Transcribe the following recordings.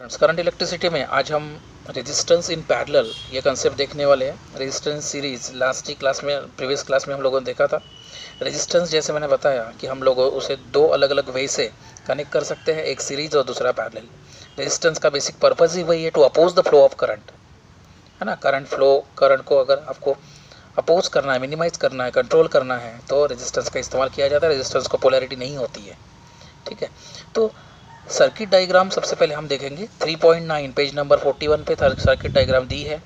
Current electricity में आज हम रेजिस्टेंस इन पैरेलल ये कंसेप्ट देखने वाले हैं। रेजिस्टेंस सीरीज लास्ट ही क्लास में, प्रीवियस क्लास में हम लोगों ने देखा था। रेजिस्टेंस जैसे मैंने बताया कि हम लोग उसे दो अलग अलग वे से कनेक्ट कर सकते हैं, एक सीरीज और दूसरा पैरेलल। रेजिस्टेंस का बेसिक पर्पस ही वही है, to oppose the flow of current, है ना। करंट को अगर आपको अपोज करना है, मिनिमाइज करना है, कंट्रोल करना है, तो रेजिस्टेंस का इस्तेमाल किया जाता है। रेजिस्टेंस को पोलैरिटी नहीं होती है, ठीक है। तो सर्किट डायग्राम सबसे पहले हम देखेंगे 3.9 पेज नंबर 41 पे सर्किट डायग्राम दी है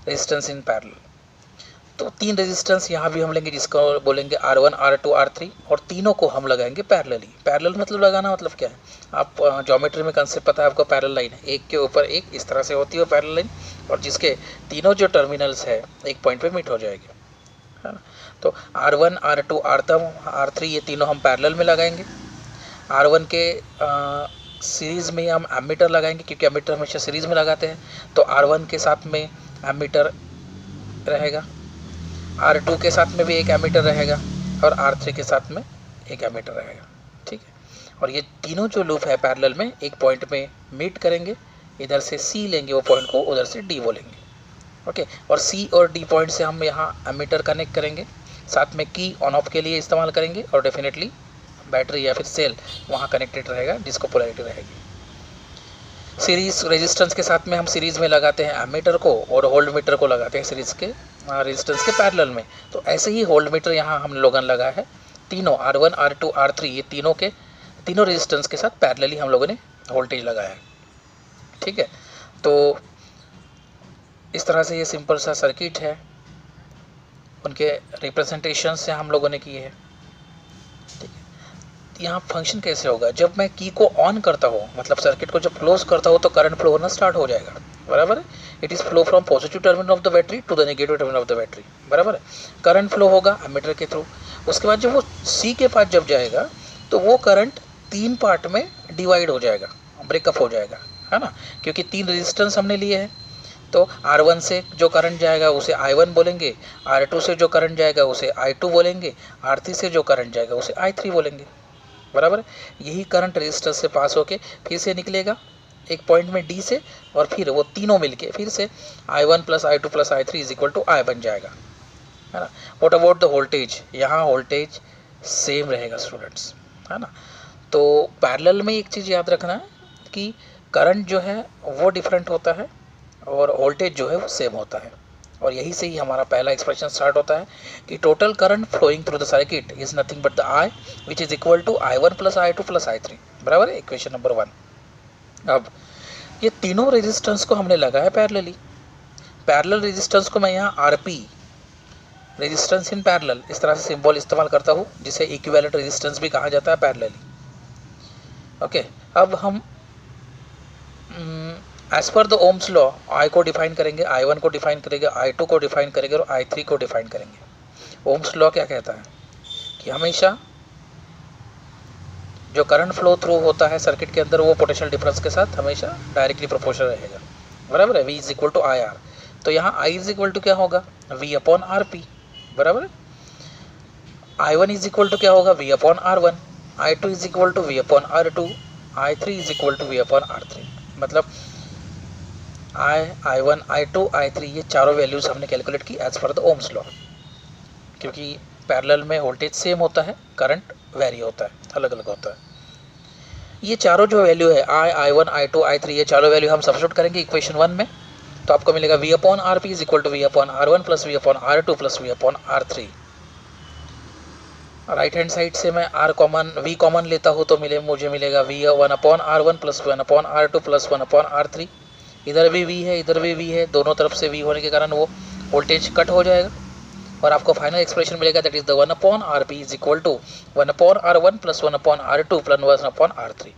रेजिस्टेंस इन पैरेलल। तो तीन रेजिस्टेंस यहाँ भी हम लेंगे, जिसको बोलेंगे R1, R2, R3, और तीनों को हम लगाएंगे पैरेलली। पैरेलल मतलब लगाना मतलब क्या है, आप ज्योमेट्री में कंसेप्ट पता है आपको। पैरेलल लाइन एक के ऊपर एक इस तरह से होती है पैरेलल लाइन, और जिसके तीनों जो टर्मिनल्स है एक पॉइंट पे मीट हो जाएंगे, है ना। तो R1, R2, R3 ये तीनों हम पैरेलल में लगाएंगे। R1 के सीरीज़ में हम एमीटर लगाएंगे, क्योंकि एमीटर हमेशा सीरीज़ में लगाते हैं। तो R1 के साथ में एमीटर रहेगा, R2 के साथ में भी एक एमीटर रहेगा, और R3 के साथ में एक एमीटर रहेगा, ठीक है। और ये तीनों जो लूप है पैरेलल में एक पॉइंट में मीट करेंगे। इधर से C लेंगे वो पॉइंट को, उधर से D बोलेंगे, ओके। और C और D पॉइंट से हम यहाँ एमीटर कनेक्ट करेंगे, साथ में की ऑन ऑफ के लिए इस्तेमाल करेंगे, और डेफिनेटली बैटरी या फिर सेल वहाँ कनेक्टेड रहेगा, जिसको पोलैरिटी रहेगी। सीरीज रेजिस्टेंस के साथ में हम सीरीज में लगाते हैं एमीटर को, और होल्ड मीटर को लगाते हैं सीरीज के रेजिस्टेंस के पैरेलल में। तो ऐसे ही होल्ड मीटर यहाँ हम लोगों ने लगाया है। तीनों R1, R2, R3 ये तीनों रेजिस्टेंस के साथ पैरेलली हम लोगों ने वोल्टेज लगाया है, ठीक है। तो इस तरह से ये सिंपल सा सर्किट है, उनके रिप्रेजेंटेशन से हम लोगों ने किए हैं, ठीक है। यहाँ फंक्शन कैसे होगा, जब मैं की को ऑन करता हूँ, मतलब सर्किट को जब क्लोज करता हूँ, तो करंट फ्लो होना स्टार्ट हो जाएगा, बराबर है। It is flow from positive terminal of the battery to the negative terminal of the battery, बराबर है। करंट फ्लो होगा एमीटर के थ्रू। उसके बाद जब वो सी के पास जब जाएगा, तो वो करंट तीन पार्ट में डिवाइड हो जाएगा, ब्रेकअप हो जाएगा, है ना, क्योंकि तीन रेजिस्टेंस हमने लिए हैं। तो R1 से जो करंट जाएगा उसे I1 बोलेंगे, R2 से जो करंट जाएगा उसे I2 बोलेंगे, R3 से जो करंट जाएगा उसे I3 बोलेंगे, बराबर है। यही करंट रेजिस्टर से पास होके फिर से निकलेगा एक पॉइंट में D से, और फिर वो तीनों मिलके फिर से I1 plus I2 plus I3 is equal to I बन जाएगा, है ना। व्हाट अबाउट द वोल्टेज, यहाँ वोल्टेज सेम रहेगा स्टूडेंट्स, है ना। तो पैरेलल में एक चीज़ याद रखना है कि करंट जो है वो डिफरेंट होता है, और वोल्टेज जो है वो सेम होता है। और यही से ही हमारा पहला एक्सप्रेशन स्टार्ट होता है कि total current flowing through the circuit is nothing but the I which is equal to I1 plus I2 plus I3, बराबर है, इक्वेशन नंबर 1। अब ये तीनों रेजिस्टेंस को हमने लगाया पैरेलली। पैरेलल रेजिस्टेंस को मैं यहाँ RP, रेजिस्टेंस इन पैरेलल, इस तरह से सिंबल इस्तेमाल करता हूँ, जिसे इक्विवेलेंट रेजिस्टेंस भी कहा जाता है पैरेलली, ओके। अब हम as per the Ohm's law I को डिफाइन करेंगे, I1 को डिफाइन करेंगे, I2 को डिफाइन करेंगे, और I3 को डिफाइन करेंगे। ओम्स लॉ क्या कहता है कि हमेशा जो करंट फ्लो थ्रू होता है सर्किट के अंदर, वो पोटेंशियल डिफरेंस के साथ हमेशा डायरेक्टली प्रोपोर्शनल रहेगा, बराबर है। V is equal to IR। तो यहाँ I इज इक्वल टू क्या होगा, V अपॉन RP, बराबर है। I1 इज इक्वल टू क्या होगा, V upon R1, I2 is equal to V upon R2, I3 is equal to V upon R3। मतलब I1, I2, I3 ये चारों values हमने कैलकुलेट की as per the Ohm's law, क्योंकि parallel में voltage same होता है, करंट वेरी होता है, अलग अलग होता है। ये चारों जो वैल्यू है I1, I2, I3 ये चारों वैल्यू हम सब्स्टिट्यूट करेंगे इक्वेशन 1 में, तो आपको मिलेगा V upon RP is equal to V upon R1 plus V upon R2 plus V upon R3। Right hand side से मैं V कॉमन लेता हूँ, तो मुझे मिलेगा V 1 upon R1 plus 1 upon R2 plus 1 upon R3। इधर भी V है, इधर भी V है, दोनों तरफ से V होने के कारण वो वोल्टेज कट हो जाएगा, और आपको फाइनल एक्सप्रेशन मिलेगा, that is the 1 upon RP is equal to 1 upon R1 plus 1 upon R2 plus 1 upon R3।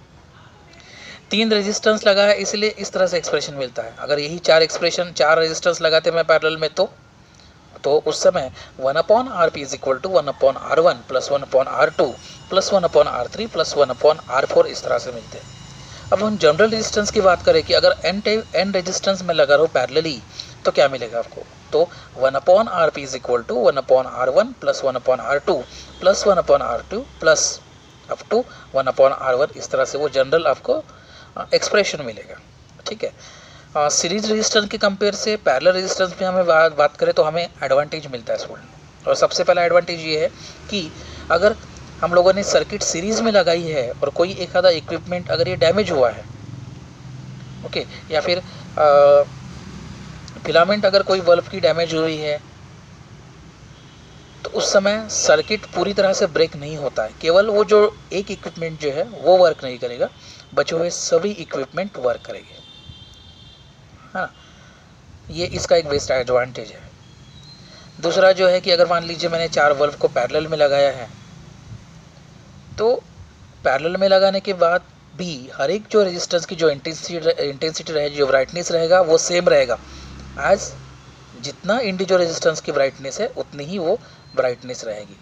तीन रेजिस्टेंस लगा है, इसलिए इस तरह से एक्सप्रेशन मिलता है। अगर यही चार रेजिस्टेंस लगाते मैं पैरेलल में, तो उस समय 1 upon RP is equal to 1 upon R1 plus 1 upon R2 plus 1 upon R3 plus 1 upon R4 इस तरह से मिलते हैं। अब हम जनरल रेजिस्टेंस की बात करें कि अगर एन रेजिस्टेंस में लगा रहो पैरेलली, तो क्या मिलेगा आपको, तो 1 upon RP is equal to 1 upon R1 plus 1 upon R2 plus 1 upon R2 plus up to 1 upon R1, इस तरह से वो जनरल आपको एक्सप्रेशन मिलेगा। ठीक है, सीरीज रेजिस्टेंस के कंपेयर से पैरेलल रेजिस्टेंस में हमें बात करें तो हमें एडवांटेज मिलता है स्टूडेंट। और सबसे पहला एडवांटेज ये है कि अगर हम लोगों ने सर्किट सीरीज में लगाई है और कोई एक आधा इक्विपमेंट अगर ये डैमेज हुआ है, ओके, या फिर फिलामेंट अगर कोई बल्ब की डैमेज हुई है, तो उस समय सर्किट पूरी तरह से ब्रेक नहीं होता है, केवल वो जो एक इक्विपमेंट जो है वो वर्क नहीं करेगा, बचे हुए सभी इक्विपमेंट वर्क करेंगे। हाँ, ये इसका एक बेस्ट एडवांटेज है। दूसरा जो है कि अगर मान लीजिए मैंने 4 बल्ब को पैरेलल में लगाया है, तो पैरेलल में लगाने के बाद भी हर एक जो रेजिस्टेंस की जो इंटेंसिटी रहेगी, जो ब्राइटनेस रहेगा वो सेम रहेगा। एज जितना इंडिविजुअल रेजिस्टेंस की ब्राइटनेस है उतनी ही वो ब्राइटनेस रहेगी।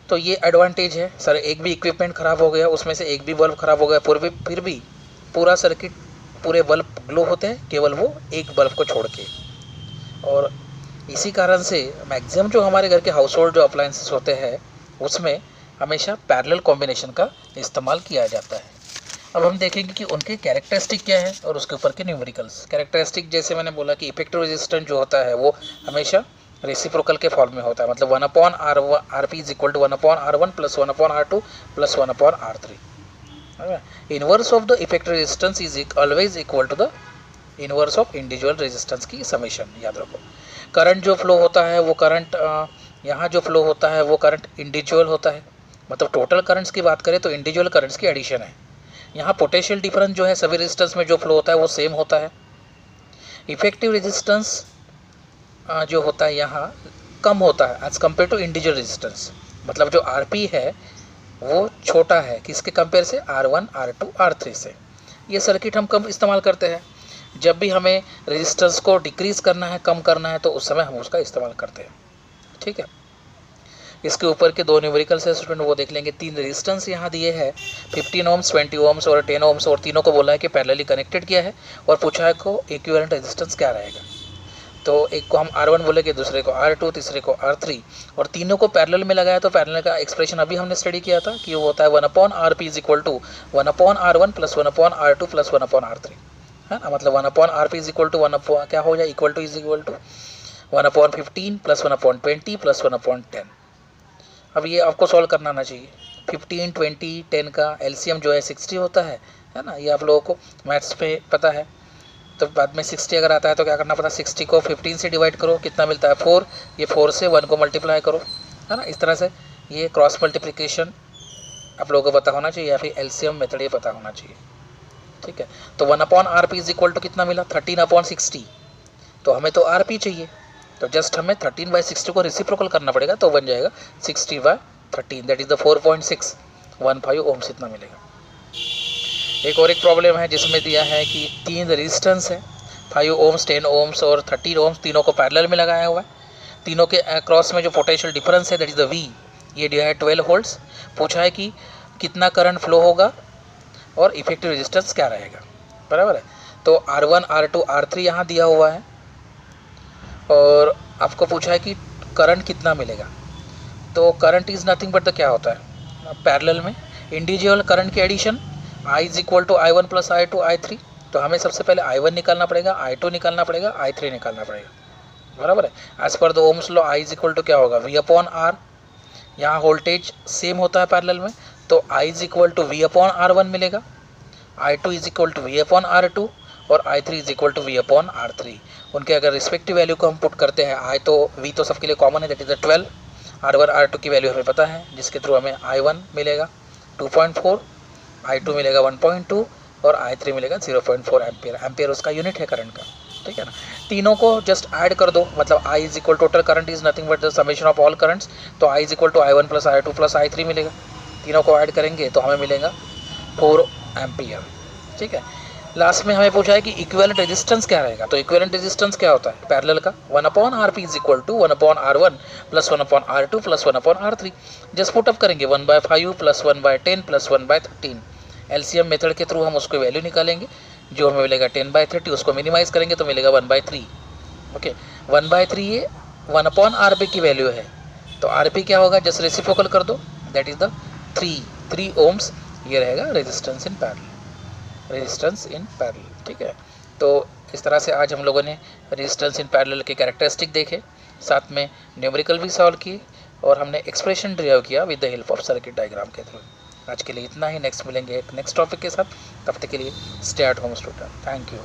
तो ये एडवांटेज है। सर एक भी इक्विपमेंट ख़राब हो गया, उसमें से एक भी बल्ब ख़राब हो गया, फिर भी पूरा सर्किट, पूरे बल्ब ग्लो होते हैं, केवल वो एक बल्ब को छोड़ के। और इसी कारण से मैक्सिमम जो हमारे घर के हाउस होल्ड जो अप्लायंसेस होते हैं उसमें हमेशा पैरेलल कॉम्बिनेशन का इस्तेमाल किया जाता है। अब हम देखेंगे कि उनके कैरेक्टरिस्टिक क्या है और उसके ऊपर के न्यूमेरिकल्स। कैरेक्टरिस्टिक जैसे मैंने बोला कि इफेक्टिव रेजिस्टेंस जो होता है वो हमेशा रेसिप्रोकल के फॉर्म में होता है, मतलब 1/RP is equal to 1/R1 plus 1/R2 plus 1/R3। Inverse of the effective resistance is always equal to the inverse of individual resistance की समेशन। याद रखो, करंट जो फ्लो होता है वो करंट यहाँ जो फ्लो होता है वो करंट इंडिविजुअल होता है, मतलब टोटल करंट्स की बात करें तो इंडिविजुअल करंट्स की एडिशन है। यहाँ पोटेंशियल डिफरेंस जो है सभी रेजिस्टेंस में जो फ्लो होता है वो सेम होता है। इफेक्टिव रेजिस्टेंस जो होता है यहाँ कम होता है as compare to individual resistance, मतलब जो आरपी है वो छोटा है किसके कंपेयर से, R1, R2, R3 से। ये सर्किट हम कब इस्तेमाल करते हैं, जब भी हमें रेजिस्टेंस को डिक्रीज़ करना है, कम करना है, तो उस समय हम उसका इस्तेमाल करते हैं। ठीक है, इसके ऊपर के 2 न्यूमेरिकल्स है स्टूडेंट, वो देख लेंगे। 3 रेजिस्टेंस यहाँ दिए हैं, 15 ओम्स, 20 ओम्स और 10 ओम्स, और तीनों को बोला है कि पैरेलली कनेक्टेड किया है और पूछा है को इक्विवेलेंट रेजिस्टेंस क्या रहेगा। तो एक को हम R1 बोलेंगे, दूसरे को R2, तीसरे को R3, और तीनों को पैरेलल में लगाया। तो पैरेलल का एक्सप्रेशन अभी हमने स्टडी किया था कि वो होता है 1/RP is equal to 1/R1 plus 1/R2 plus 1/R3, है ना। मतलब 1/RP इज इक्वल टू क्या हो जाए, इक्वल टू 1/15 प्लस 1/20 प्लस 1/10। अब ये आपको सॉल्व करना आना चाहिए। 15, 20, 10 का एलसीएम जो है 60 होता है ना। ये आप लोगों को मैथ्स पे पता है। तो बाद में 60 अगर आता है तो क्या करना पड़ता है, 60 को 15 से डिवाइड करो, कितना मिलता है 4, ये 4 से 1 को मल्टीप्लाई करो, है ना। इस तरह से ये क्रॉस मल्टीप्लिकेशन आप लोगों को पता होना चाहिए, या फिर एलसीएम मेथड ये पता होना चाहिए। ठीक है, तो 1/RP इज इक्वल टू कितना मिला, 13/60। तो हमें तो RP चाहिए, तो जस्ट हमें 13/60 को रेसिप्रोकल करना पड़ेगा, तो बन जाएगा 60/13, दैट इज द 4.615 ओम्स इतना मिलेगा। एक और एक प्रॉब्लम है जिसमें दिया है कि 3 रेजिस्टेंस है, 5 ओम्स, 10 ओम्स और 30 ओम्स, तीनों को पैरेलल में लगाया हुआ है। तीनों के क्रॉस में जो पोटेंशियल डिफरेंस है दैट इज द V, ये दिया है 12 वोल्ट्स। पूछा है कि कितना करंट फ्लो होगा और इफेक्टिव रेजिस्टेंस क्या रहेगा, बराबर है। तो R1, R2, R3 यहाँ दिया हुआ है और आपको पूछा है कि करंट कितना मिलेगा। तो current is nothing but the क्या होता है, पैरेलल में इंडिविजुअल करंट की addition, I is equal to I1 plus I2 I3। तो हमें सबसे पहले I1 निकालना पड़ेगा, I2 निकालना पड़ेगा, I3 निकालना पड़ेगा, बराबर है। As per the Ohm's law I is equal to क्या होगा, V/R। यहाँ वोल्टेज सेम होता है पैरेलल में, तो I is equal to V/R1 मिलेगा, I2 is equal to V/R2 और I3 is equal to V/R3। उनके अगर रिस्पेक्टिव वैल्यू को हम पुट करते हैं, I तो V तो सबके लिए कॉमन है, that is the 12, R1 R2 की वैल्यू हमें पता है, जिसके थ्रू हमें I1 मिलेगा 2.4, I2 मिलेगा 1.2 और I3 मिलेगा 0.4 एम्पियर। एम्पियर उसका यूनिट है करंट का, ठीक है ना। तीनों को जस्ट ऐड कर दो, मतलब I is equal total current is nothing but the summation of all currents. तो I is equal to I1 plus I2 plus I3 मिलेगा। तीनों को ऐड करेंगे तो हमें मिलेगा 4 एम्पियर, ठीक है। लास्ट में हमें पूछा है कि इक्विवेलेंट रेजिस्टेंस क्या रहेगा। तो इक्विवेलेंट रेजिस्टेंस क्या होता है पैरेलल का, 1/RP is equal to 1/R1 plus 1/R2 plus 1/R3। Just put up करेंगे 1/5 प्लस 1/10 प्लस 1/13। एलसीएम मेथड के थ्रू हम उसको वैल्यू निकालेंगे, जो हमें मिलेगा 10/30, उसको मिनिमाइज करेंगे तो मिलेगा 1/3। ओके, 1/3 ये 1/RP की वैल्यू है। तो RP क्या होगा, जस्ट रेसिप्रोकल कर दो, दैट इज द 3 ओम्स। ये रहेगा resistance in parallel. Resistance in parallel. ठीक है, तो इस तरह से आज हम लोगों ने रेजिस्टेंस इन पैरेलल के कैरेक्टरिस्टिक देखे, साथ में न्यूमेरिकल भी सॉल्व किए, और हमने एक्सप्रेशन ड्राइव किया with the help of circuit diagram के थ्रू। आज के लिए इतना ही, नेक्स्ट मिलेंगे एक नेक्स्ट टॉपिक के साथ, तब तक के लिए stay at home student. Thank you.